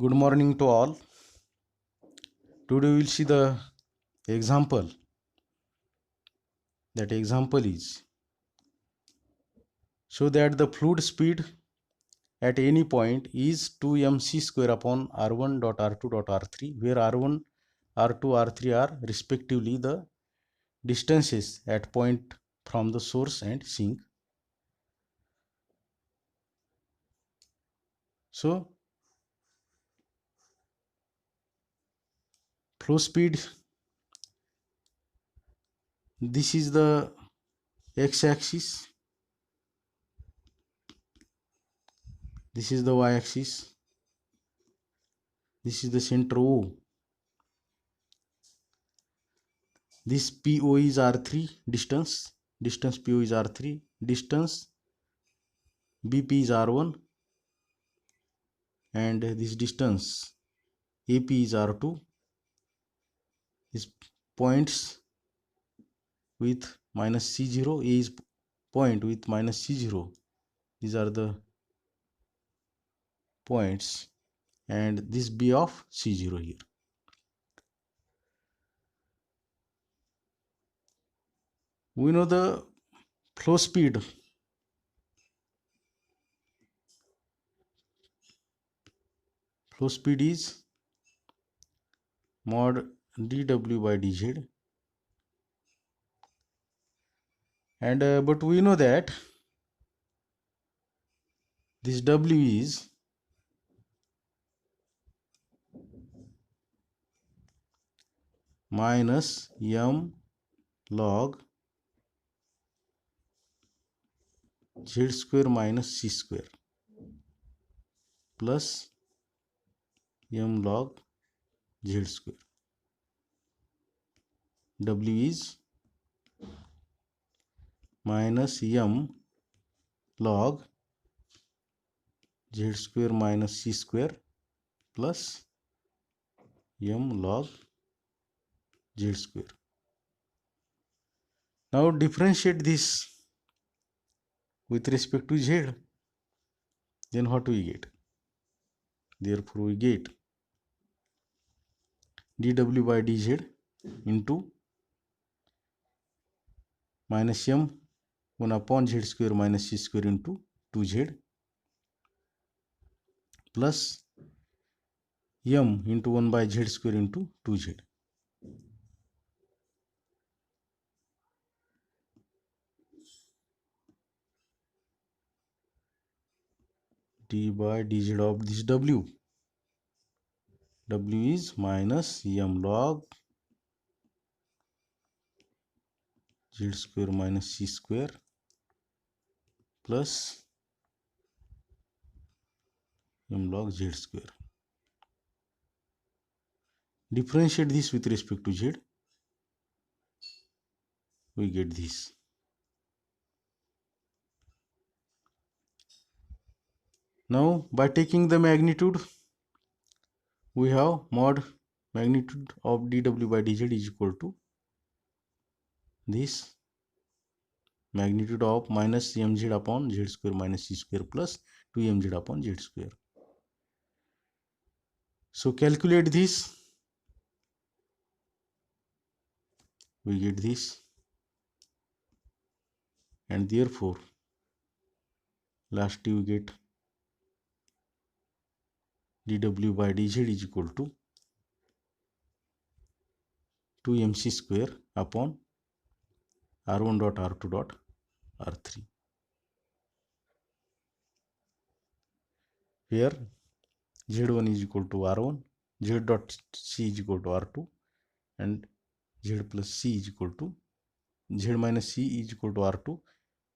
Good morning to all. Today we will see the example. That example is, show that the fluid speed at any point is 2mc square upon r1 dot r2 dot r3, where r1, r2, r3 are respectively the distances at point from the source and sink. So flow speed, this is the x-axis, this is the y-axis, this is the center O. This PO is R3 distance PO is R3, distance BP is R1, and this distance AP is R2. This points with minus C0, A is point with minus C0. These are the points, and this B of C0 here. We know the flow speed. Flow speed is mod dW by dz, and but we know that this W is minus m log z square minus c square plus m log z square. W is minus m log z square minus c square plus m log z square. Now differentiate this with respect to z. Then what we get? Therefore we get dw by dz into minus m 1 upon z square minus c square into 2z plus m into 1 by z square into 2z. d by dz of this w. W is minus m log z square minus c square plus m log z square. Differentiate this with respect to z. We get this. Now by taking the magnitude, we have mod magnitude of dw by dz is equal to this magnitude of minus mz upon z square minus c square plus 2mz upon z square. So calculate this. We get this, and therefore lastly we get dw by dz is equal to 2mc square upon r1 dot r2 dot r3. Here z1 is equal to r1, z dot c is equal to r2, and z plus c is equal to z minus c is equal to r2,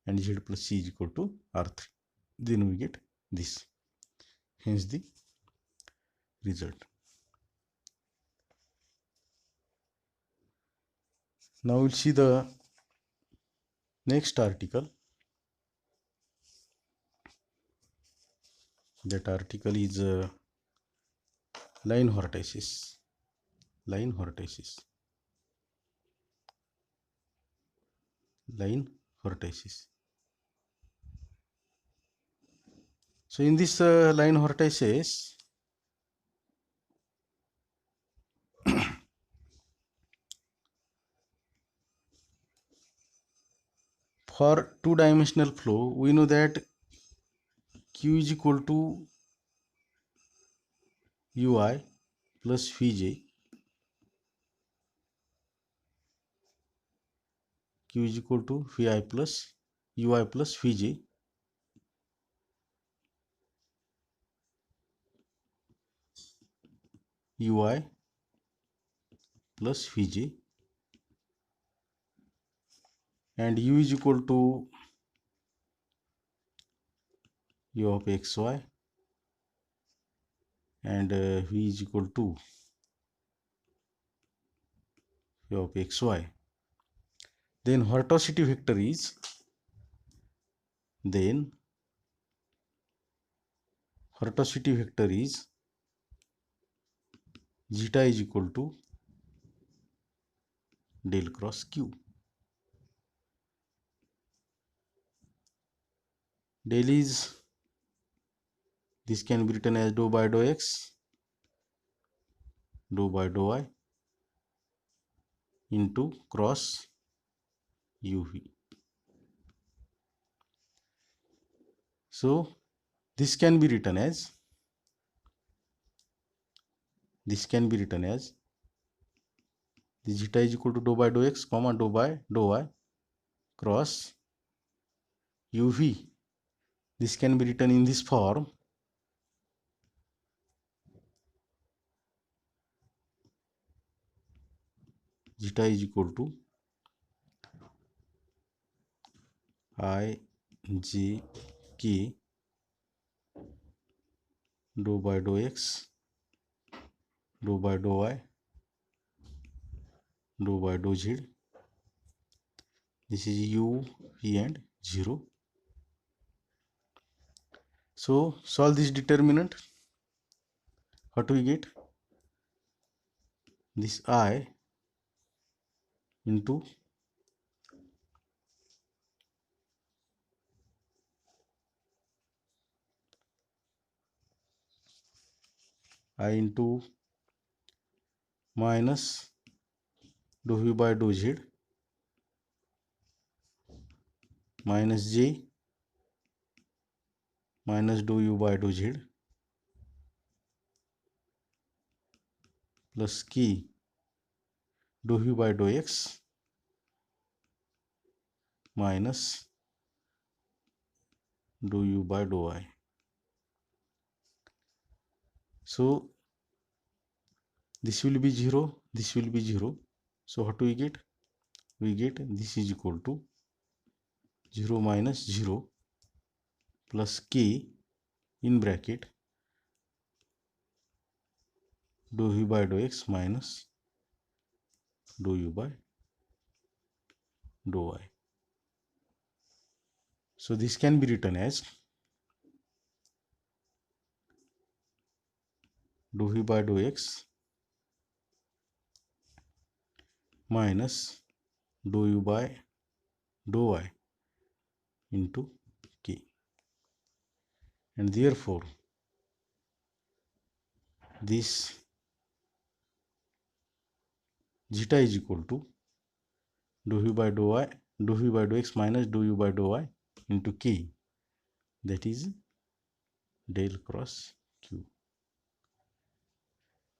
and z plus c is equal to r3. Then we get this. Hence the result. Now we'll see the next article. That article is line vortices. Line vortices. Line vortices. So in this line vortices, For two-dimensional flow, we know that Q is equal to Ui plus Vj. Q is equal to Vi plus Ui plus Vj. Ui plus Vj, and U is equal to U of xy, and V is equal to U of xy. Then vorticity vector is zeta is equal to del cross Q. Del is, this can be written as dou by dou x, dou by dou y into cross UV. So this can be written as the zeta is equal to dou by dou x comma dou by dou y cross UV. This can be written in this form: zeta is equal to I j k dou by dou x dou by dou y dou by dou z. This is u, v and 0. So solve this determinant. What we get? This I into minus dou v by dou z minus j minus dou u by dou z plus k dou v by dou x minus dou u by dou y. So this will be 0, this will be 0. So what we get? We get this is equal to 0 minus 0 plus k in bracket dou v by dou x minus dou u by dou y. So this can be written as dou v by dou x minus dou u by dou y into k, and therefore this zeta is equal to dou v by dou y, dou v by dou x minus dou u by dou y into k, that is del cross q.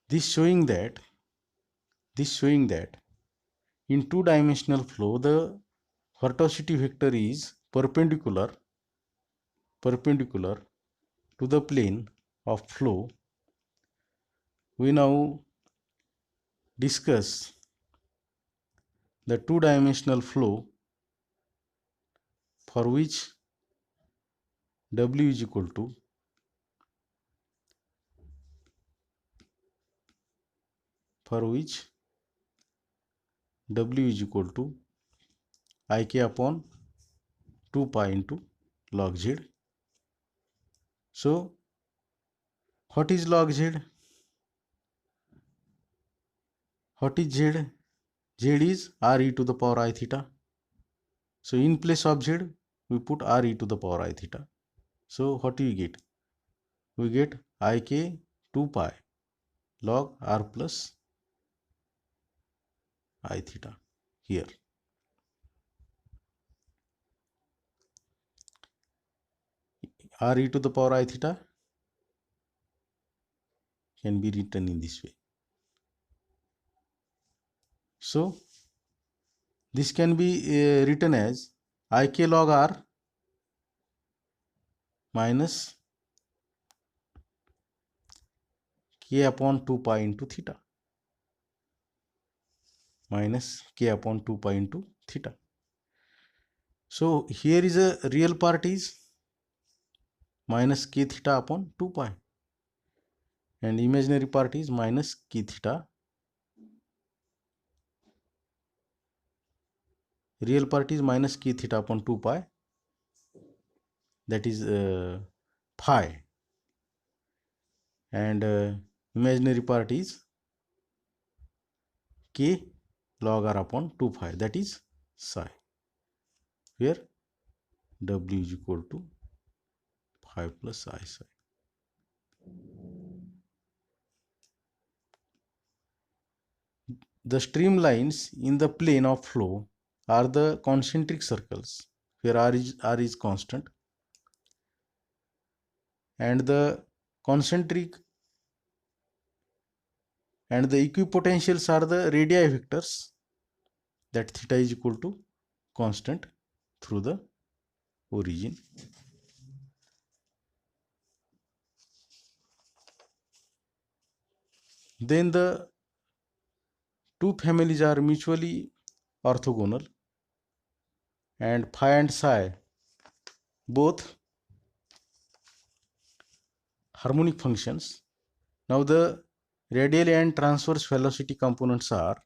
This showing that in two-dimensional flow the vorticity vector is perpendicular to the plane of flow. We now discuss the two-dimensional flow for which W is equal to ik upon 2 pi into log z. So what is log z? What is z? Z is r e to the power I theta. So in place of z we put r e to the power I theta. So what do we get? We get ik 2 pi log r plus I theta here. r e to the power I theta can be written in this way. So this can be written as ik log r minus k upon 2 pi into theta, minus k upon 2 pi into theta. So here is a real part is minus k theta upon 2 pi and imaginary part is minus k theta. Real part is minus k theta upon 2 pi, that is phi, and imaginary part is k log r upon 2 pi, that is psi, where w is equal to phi plus I psi. The streamlines in the plane of flow are the concentric circles where r is constant, and the concentric and the equipotentials are the radii vectors that theta is equal to constant through the origin. Then the two families are mutually orthogonal and phi and psi both harmonic functions. Now the radial and transverse velocity components are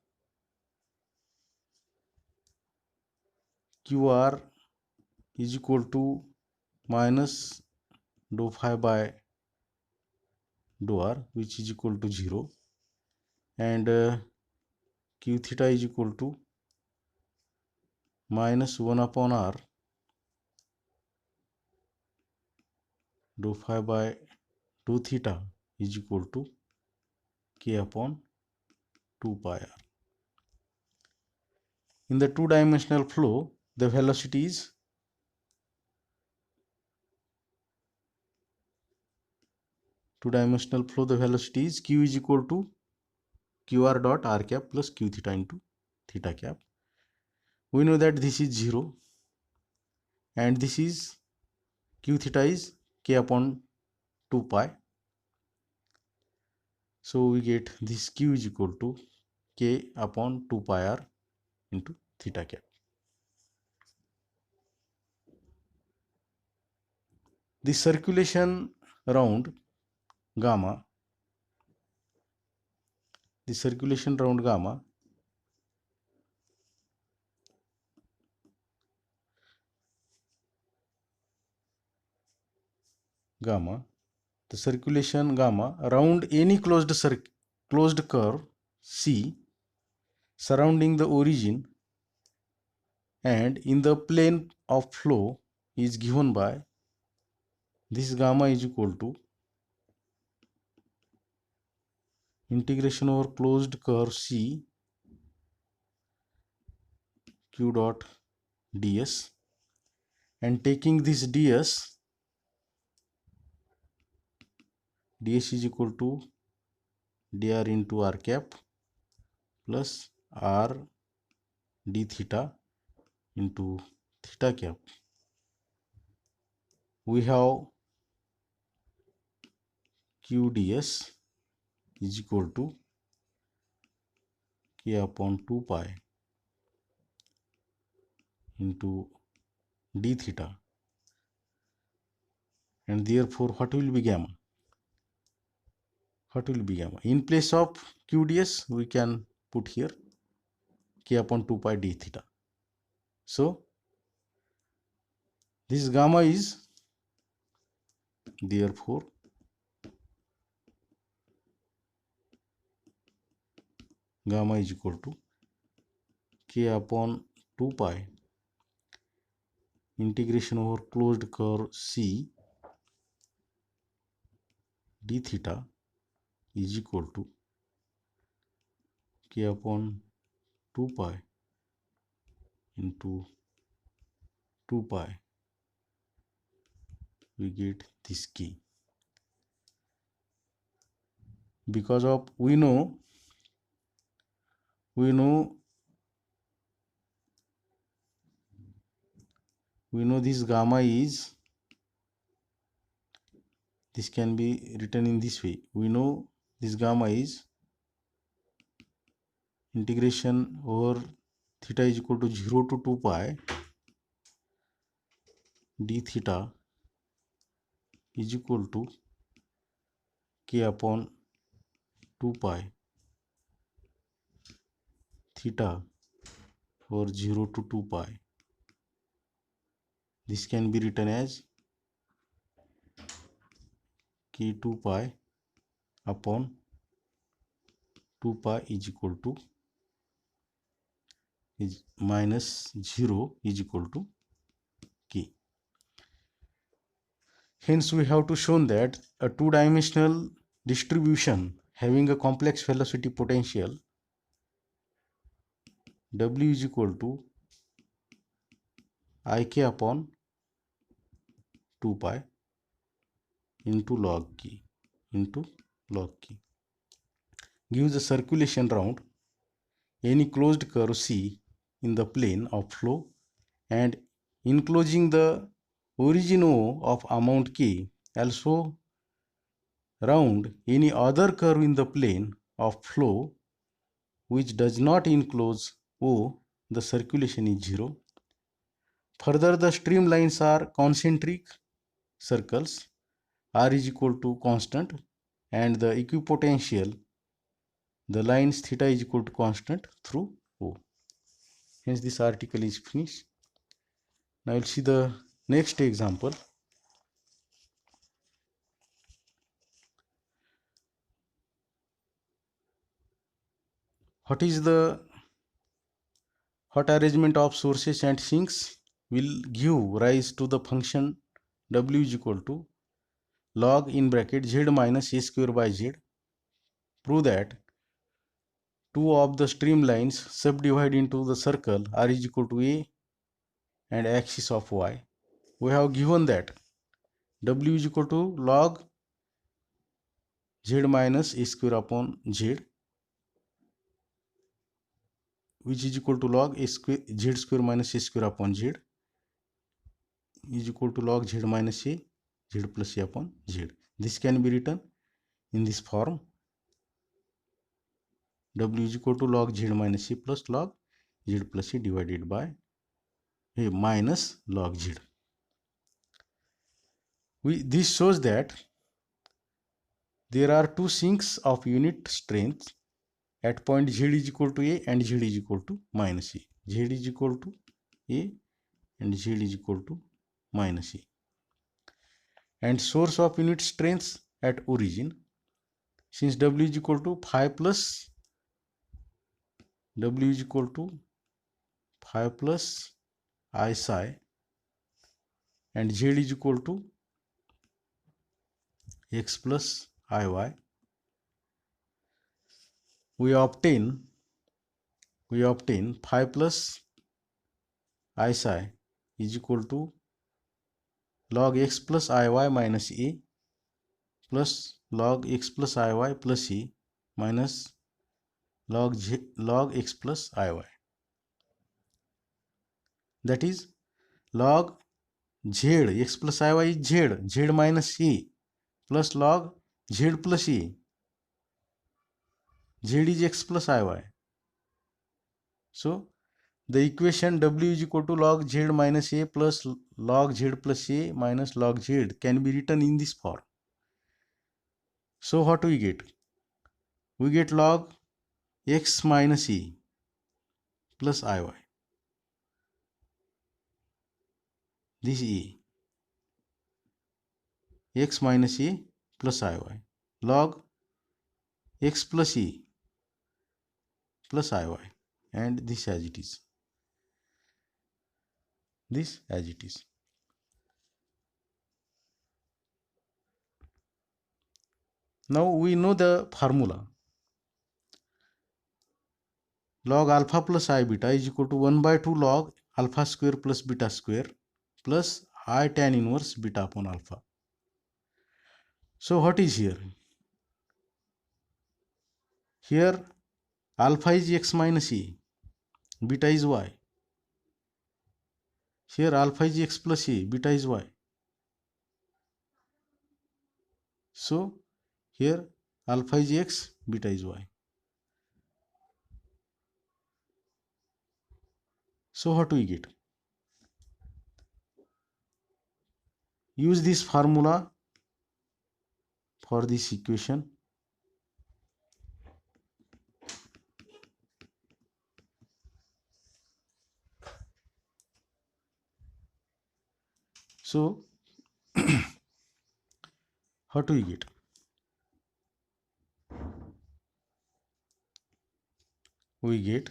qr is equal to minus dou phi by dou r, which is equal to 0, and q theta is equal to minus 1 upon r dou phi by dou theta is equal to k upon 2 pi r. In the two-dimensional flow, the velocity is q is equal to qr dot r cap plus q theta into theta cap. We know that this is 0 and this is q theta is k upon 2 pi. So we get this q is equal to k upon 2 pi r into theta cap. The circulation round gamma, the circulation gamma around any closed curve C surrounding the origin and in the plane of flow is given by this gamma is equal to integration over closed curve C q dot ds, and taking this ds is equal to dr into r cap plus r d theta into theta cap. We have q ds is equal to k upon 2 pi into d theta, and therefore what will be gamma? In place of q ds we can put here k upon 2 pi d theta. So this gamma is therefore gamma is equal to k upon 2 pi integration over closed curve C d theta is equal to k upon 2 pi into 2 pi we get this key. Because of we know this gamma is, this can be written in this way. We know this gamma is integration over theta is equal to 0 to 2 pi d theta is equal to k upon 2 pi theta or 0 to 2 pi. This can be written as k 2 pi upon 2 pi is equal to is minus 0 is equal to k. Hence we have to show that a two-dimensional distribution having a complex velocity potential W is equal to ik upon 2 pi into log k gives a circulation round any closed curve C in the plane of flow and enclosing the origin O of amount k also round any other curve in the plane of flow which does not enclose O, the circulation is 0. Further, the streamlines are concentric circles, R is equal to constant, and the equipotential, the lines theta is equal to constant through O. Hence this article is finished. Now we'll see the next example. What arrangement of sources and sinks will give rise to the function W is equal to log in bracket z minus a square by z. Prove that two of the streamlines subdivide into the circle R is equal to a and axis of y. We have given that W is equal to log z minus a square upon z, which is equal to log a square z square minus a square upon z is equal to log z minus a z plus a upon z. This can be written in this form: W is equal to log z minus a plus log z plus a divided by a minus log z. This shows that there are two sinks of unit strength at point z is equal to a and z is equal to minus a. Z is equal to a and z is equal to minus a. And source of unit strength at origin, since W is equal to phi plus I psi and z is equal to x plus iy, we obtain phi plus I psi is equal to log x plus iy minus a plus log x plus iy plus a minus log x plus iy. That is log z x plus iy is z minus a plus log z plus a. Z is x plus iy. So the equation W is equal to log z minus a plus log z plus a minus log z can be written in this form. So what we get? We get log x minus a plus iy. This is a. X minus a plus iy. Log x plus a plus iy. And this as it is. This as it is. Now we know the formula. Log alpha plus I beta is equal to 1 by 2 log alpha square plus beta square plus I tan inverse beta upon alpha. So what is here? Here alpha is x minus a, beta is y. Here alpha is x plus a, beta is y. So here alpha is x, beta is y. So what we get? Use this formula for this equation. So what we get? We get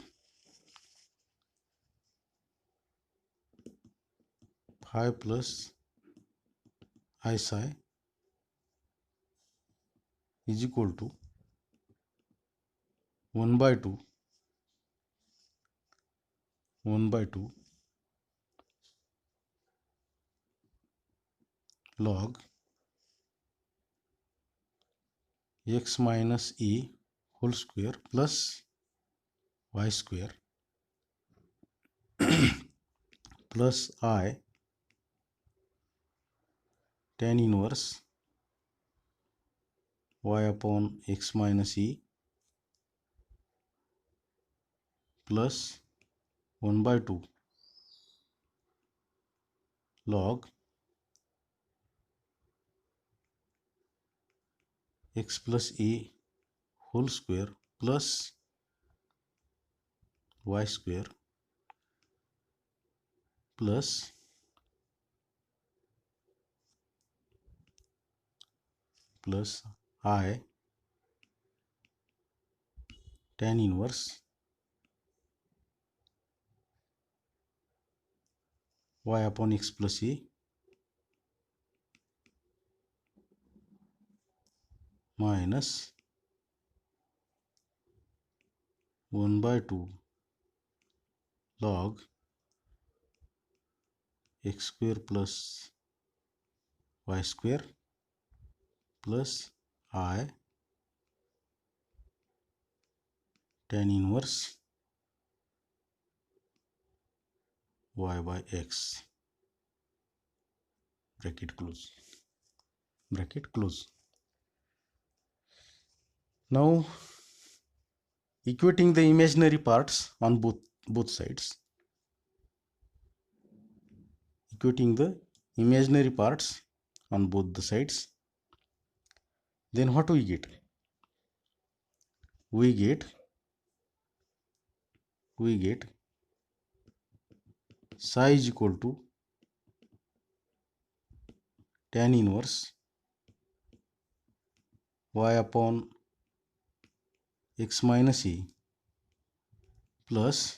5 plus I psi is equal to 1 by 2 log x minus a whole square plus y square plus I tan inverse y upon x minus e plus 1 by 2 log x plus a whole square plus y square plus I tan inverse y upon x plus a minus 1 by 2 log x square plus y square plus I tan inverse y by x bracket close. Now equating the imaginary parts on both sides. Equating the imaginary parts on both the sides. Then what we get? We get psi is equal to tan inverse y upon x minus e plus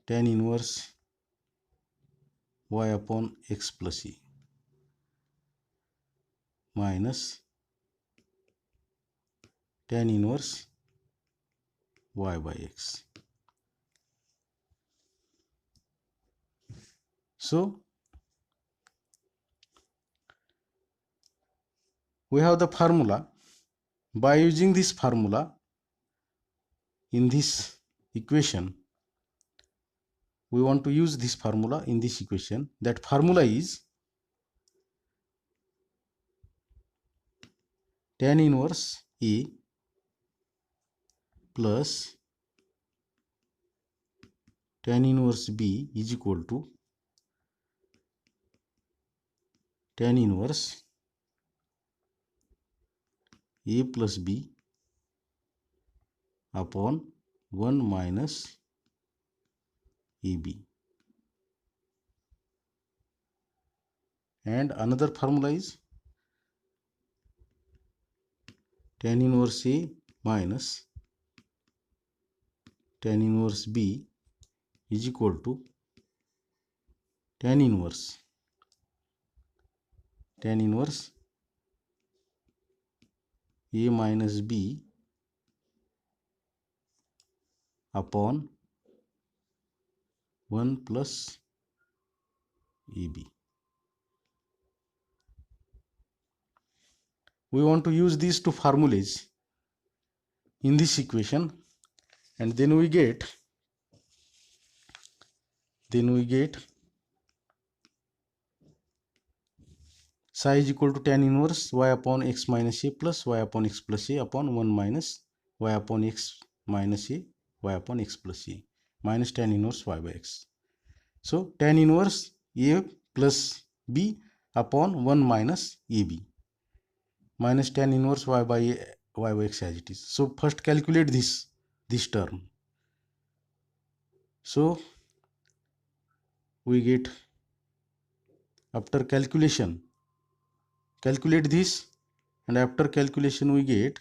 tan inverse y upon x plus e minus tan inverse y by x. So we have the formula. By using this formula in this equation, we want to use this formula in this equation. That formula is tan inverse a plus tan inverse b is equal to tan inverse a plus b upon 1 minus ab. And another formula is tan inverse a minus tan inverse b is equal to tan inverse a minus b upon 1 plus ab. We want to use these two formulas in this equation, and then we get psi is equal to tan inverse y upon x minus a plus y upon x plus a upon 1 minus y upon x minus a y upon x plus a minus tan inverse y by x. So tan inverse a plus b upon 1 minus ab minus tan inverse y by x as it is. So first calculate this term. So we get, after calculate this, and after calculation we get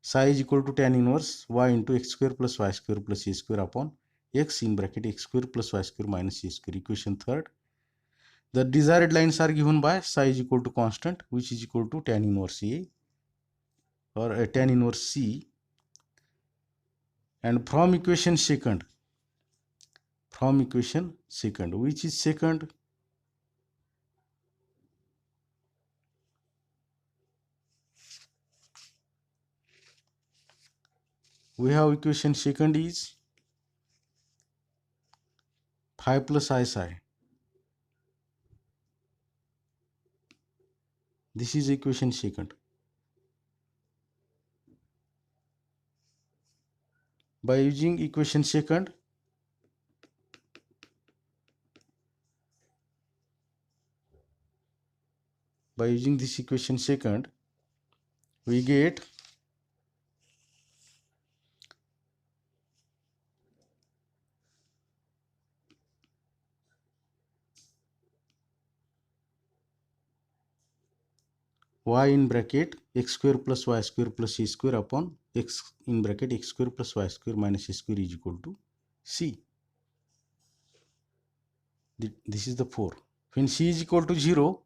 psi is equal to tan inverse y into x square plus y square plus a square upon x in bracket x square plus y square minus a square. Equation third, the desired lines are given by psi is equal to constant, which is equal to tan inverse a or tan inverse c, and from equation second, which is second, we have equation second is 5 plus I psi. This is equation second. By using equation second, this equation second, we get y in bracket x square plus y square plus a square upon x in bracket x square plus y square minus a square is equal to c. This is the 4. When c is equal to 0,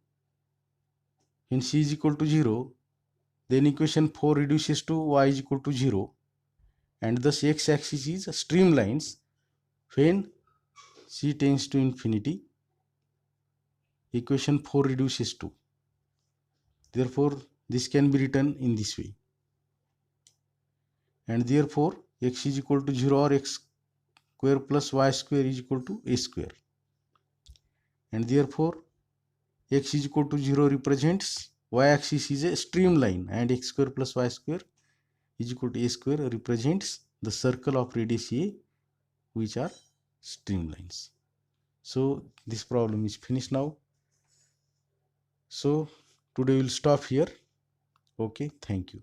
then equation 4 reduces to y is equal to 0, and thus x axis is streamlines when c tends to infinity. Equation 4 reduces to, therefore this can be written in this way, and therefore x is equal to 0 or x square plus y square is equal to a square, and therefore x is equal to 0 represents y axis is a streamline, and x square plus y square is equal to a square represents the circle of radius a, which are streamlines. So this problem is finished now. So today we'll stop here. Okay, thank you.